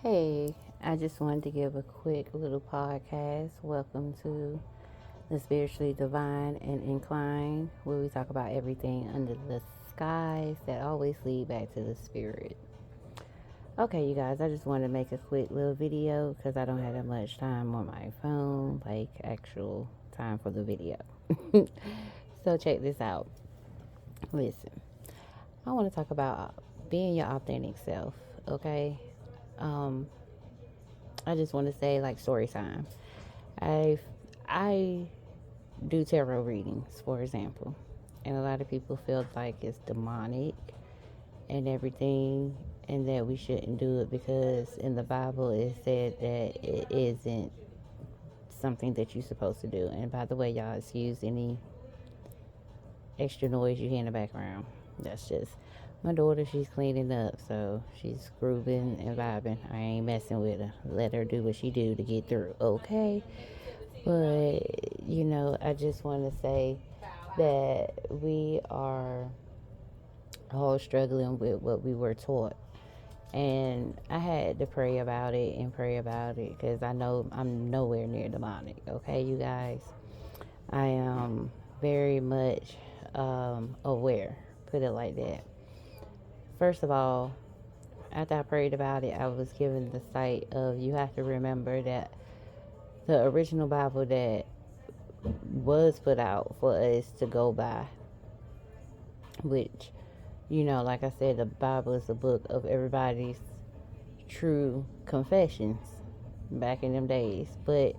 Hey, I just wanted to give a quick little podcast. Welcome to the Spiritually Divine and Inclined, where we talk about everything under the skies that always lead back to the spirit. Okay, you guys, I just wanted to make a quick little video because I don't have that much time on my phone, like actual time for the video. So, check this out. Listen, I want to talk about being your authentic self, okay? Um, I just want to say, like, story time. I I do tarot readings, for example, and a lot of people feel like it's demonic and everything, and that we shouldn't do it because in the Bible it said that it isn't something that you're supposed to do. And by the way, y'all, excuse any extra noise you hear in the background. That's just my daughter. She's cleaning up, so she's grooving and vibing. I ain't messing with her. Let her do what she do to get through, okay? But, I just want to say that we are all struggling with what we were taught. And I had to pray about it and pray about it because I know I'm nowhere near demonic, okay, you guys? I am very much aware, put it like that. First of all, after I prayed about it, I was given the sight of you have to remember that the original Bible that was put out for us to go by, which, like I said, the Bible is a book of everybody's true confessions back in them days. But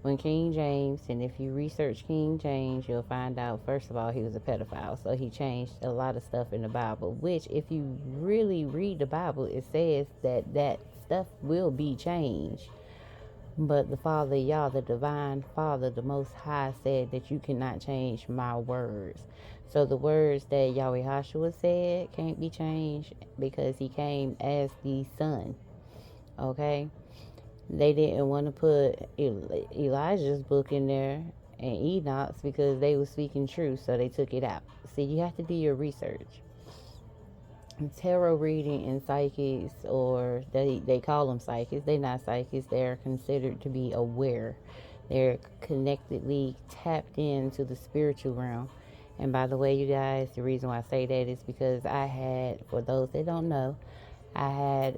when King James, and if you research King James, you'll find out, first of all, he was a pedophile. So he changed a lot of stuff in the Bible, which, if you really read the Bible, it says that stuff will be changed. But the Father, Yah, the Divine Father, the Most High, said that you cannot change my words. So the words that Yahweh Hashua said can't be changed because he came as the Son. Okay? They didn't want to put Elijah's book in there and Enoch's because they were speaking truth, so they took it out. See, you have to do your research. Tarot reading and psychics, or they call them psychics, they're not psychics, they're considered to be aware. They're connectedly tapped into the spiritual realm. And by the way, you guys, the reason why I say that is because I had, for those that don't know, I had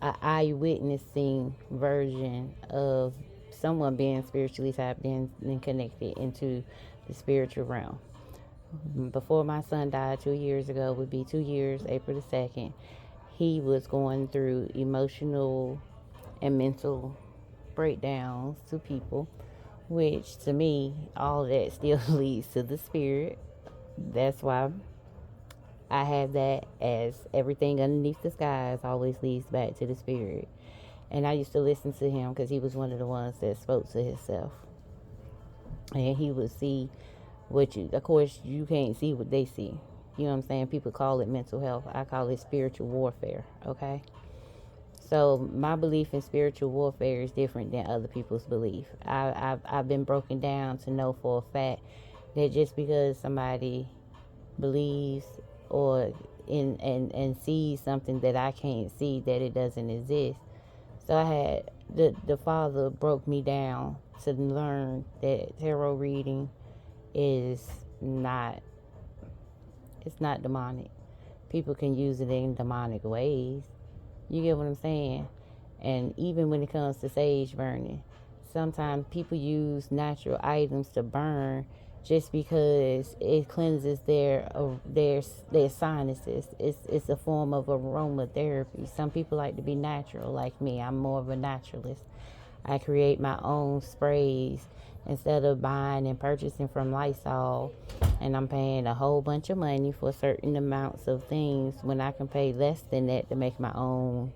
an eyewitnessing version of someone being spiritually tapped in and connected into the spiritual realm. Before my son died 2 years ago, would be 2 years, April the 2nd, he was going through emotional and mental breakdowns to people, which to me, all that still leads to the spirit. That's why I have that as everything underneath the skies always leads back to the spirit. And I used to listen to him because he was one of the ones that spoke to himself. And he would see what you, of course, you can't see what they see. You know what I'm saying? People call it mental health. I call it spiritual warfare, okay? So my belief in spiritual warfare is different than other people's belief. I've been broken down to know for a fact that just because somebody believes or and sees something that I can't see, that it doesn't exist. So I had the Father broke me down to learn that tarot reading is not, it's not demonic. People can use it in demonic ways. You get what I'm saying? And even when it comes to sage burning, sometimes people use natural items to burn just because it cleanses their sinuses. It's a form of aromatherapy. Some people like to be natural, like me. I'm more of a naturalist. I create my own sprays instead of buying and purchasing from Lysol, and I'm paying a whole bunch of money for certain amounts of things when I can pay less than that to make my own.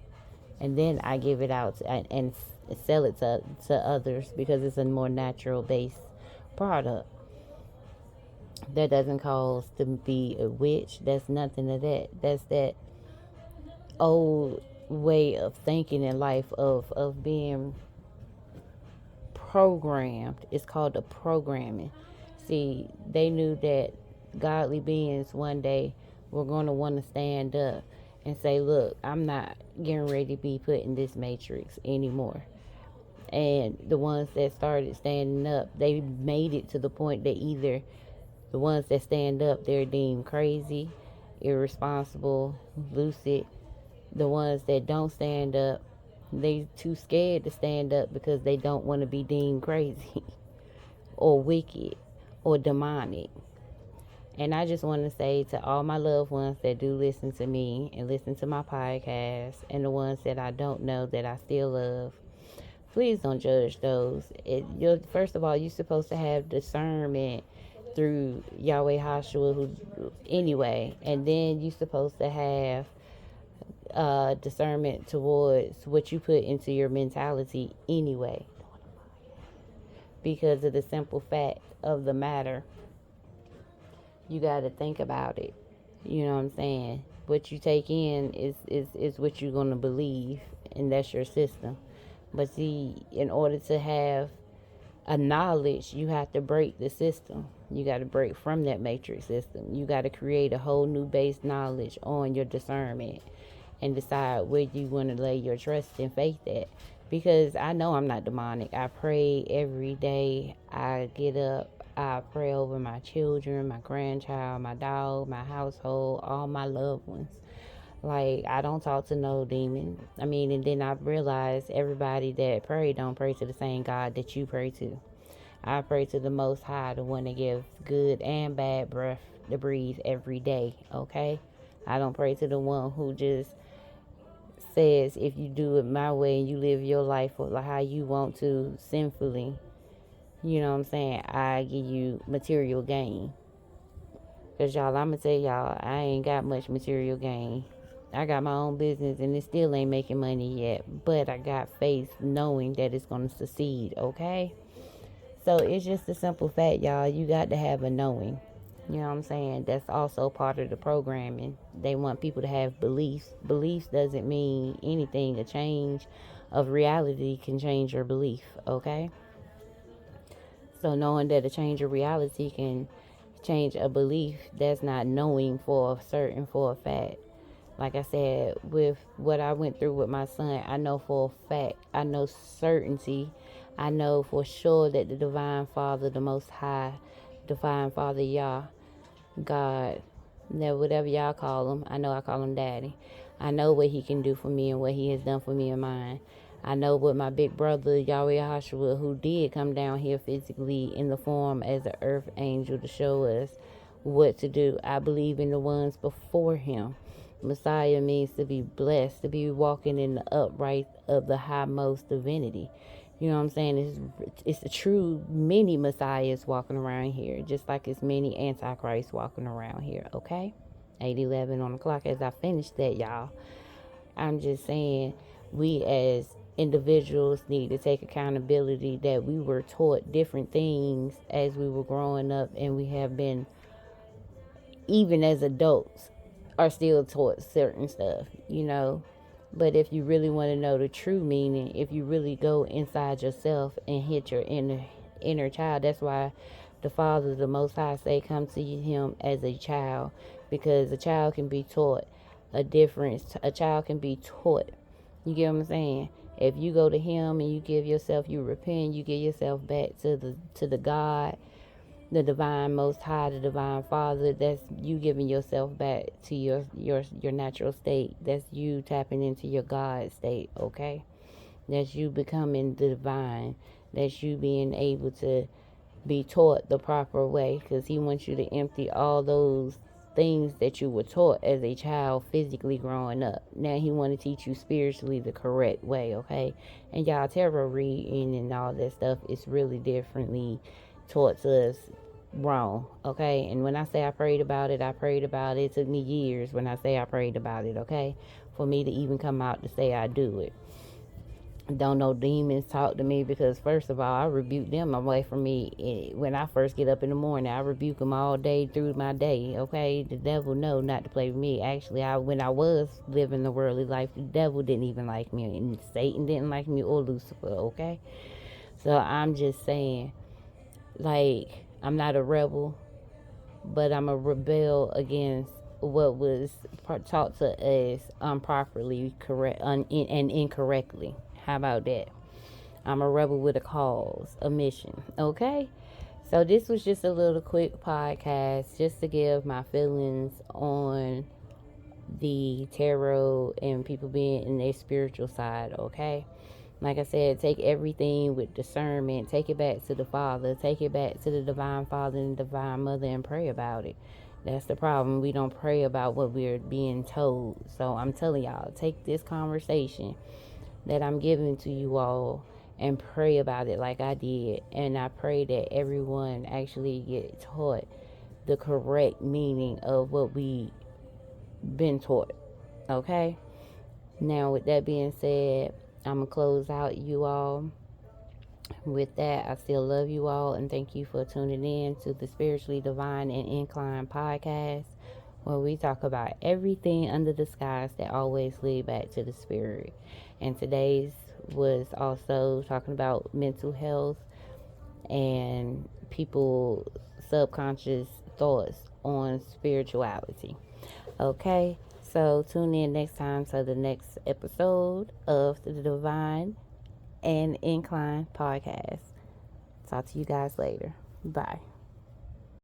And then I give it out and sell it to others because it's a more natural based product that doesn't cause to be a witch. That's nothing of that. That's that old way of thinking in life of being programmed. It's called the programming. See, they knew that godly beings one day were going to want to stand up and say, look, I'm not getting ready to be put in this matrix anymore. And the ones that started standing up, they made it to the point that either the ones that stand up, they're deemed crazy, irresponsible, lucid. The ones that don't stand up, they too scared to stand up because they don't want to be deemed crazy or wicked or demonic. And I just want to say to all my loved ones that do listen to me and listen to my podcast, and the ones that I don't know that I still love, please don't judge those. You're, first of all, you're supposed to have discernment through Yahweh Hashua, who anyway, and then you're supposed to have discernment towards what you put into your mentality anyway, because of the simple fact of the matter. You got to think about it. You know what I'm saying? What you take in is what you're going to believe, and that's your system. But see, in order to have a knowledge, you have to break the system. You got to break from that matrix system. You got to create a whole new base knowledge on your discernment and decide where you want to lay your trust and faith at. Because I know I'm not demonic. I pray every day. I get up. I pray over my children, my grandchild, my dog, my household, all my loved ones. Like, I don't talk to no demon. I mean, and then I realized everybody that pray don't pray to the same God that you pray to. I pray to the Most High, the one that gives good and bad breath to breathe every day, okay? I don't pray to the one who just says if you do it my way and you live your life how you want to sinfully, you know what I'm saying, I give you material gain. Because y'all, I'm going to tell y'all, I ain't got much material gain. I got my own business and it still ain't making money yet. But I got faith knowing that it's going to succeed, okay? So it's just a simple fact, y'all. You got to have a knowing. You know what I'm saying? That's also part of the programming. They want people to have beliefs. Beliefs doesn't mean anything. A change of reality can change your belief, okay? So knowing that a change of reality can change a belief, that's not knowing for a fact. Like I said, with what I went through with my son, I know for a fact, I know certainty, I know for sure that the Divine Father, the Most High, Divine Father Yah, God, that whatever y'all call him, I know I call him Daddy. I know what he can do for me and what he has done for me and mine. I know what my big brother, Yahweh Hashua, who did come down here physically in the form as an earth angel to show us what to do. I believe in the ones before him. Messiah means to be blessed, to be walking in the upright of the highmost divinity. You know what I'm saying? It's a true many messiahs walking around here, just like it's many antichrists walking around here, okay? 8:11 on the clock. As I finish that, y'all, I'm just saying we as individuals need to take accountability that we were taught different things as we were growing up, and we have been, even as adults, are still taught certain stuff, you know. But if you really want to know the true meaning, if you really go inside yourself and hit your inner child, that's why the Father, the Most High, say come to him as a child, because a child can be taught a difference. A child can be taught. You get what I'm saying? If you go to him and you give yourself, you repent, you give yourself back to the God, the Divine Most High, the Divine Father, that's you giving yourself back to your natural state. That's you tapping into your God state, okay? That's you becoming the divine. That's you being able to be taught the proper way, because he wants you to empty all those things that you were taught as a child physically growing up. Now he want to teach you spiritually the correct way, okay? And y'all, tarot reading and all that stuff is really differently taught to us wrong, okay? And when I say I prayed about it, it took me years when I say I prayed about it, okay, for me to even come out to say I do it. Don't no demons talk to me, because first of all, I rebuke them away from me. When I first get up in the morning, I rebuke them all day through my day, okay? The devil know not to play with me. Actually, when I was living the worldly life, the devil didn't even like me, and Satan didn't like me, or Lucifer, okay? So I'm just saying, like, I'm not a rebel, but I'm a rebel against what was taught to us improperly, and incorrectly. How about that? I'm a rebel with a cause, a mission. Okay? So this was just a little quick podcast just to give my feelings on the tarot and people being in their spiritual side, okay? Like I said, take everything with discernment. Take it back to the Father. Take it back to the Divine Father and Divine Mother and pray about it. That's the problem. We don't pray about what we're being told. So I'm telling y'all, take this conversation that I'm giving to you all and pray about it like I did. And I pray that everyone actually get taught the correct meaning of what we been taught. Okay? Now, with that being said, I'm going to close out you all. With that, I still love you all and thank you for tuning in to the Spiritually Divine and Inclined podcast, where we talk about everything under the skies that always lead back to the spirit. And today's was also talking about mental health and people's subconscious thoughts on spirituality. Okay, so tune in next time to the next episode of the Divine and Incline podcast. Talk to you guys later. Bye.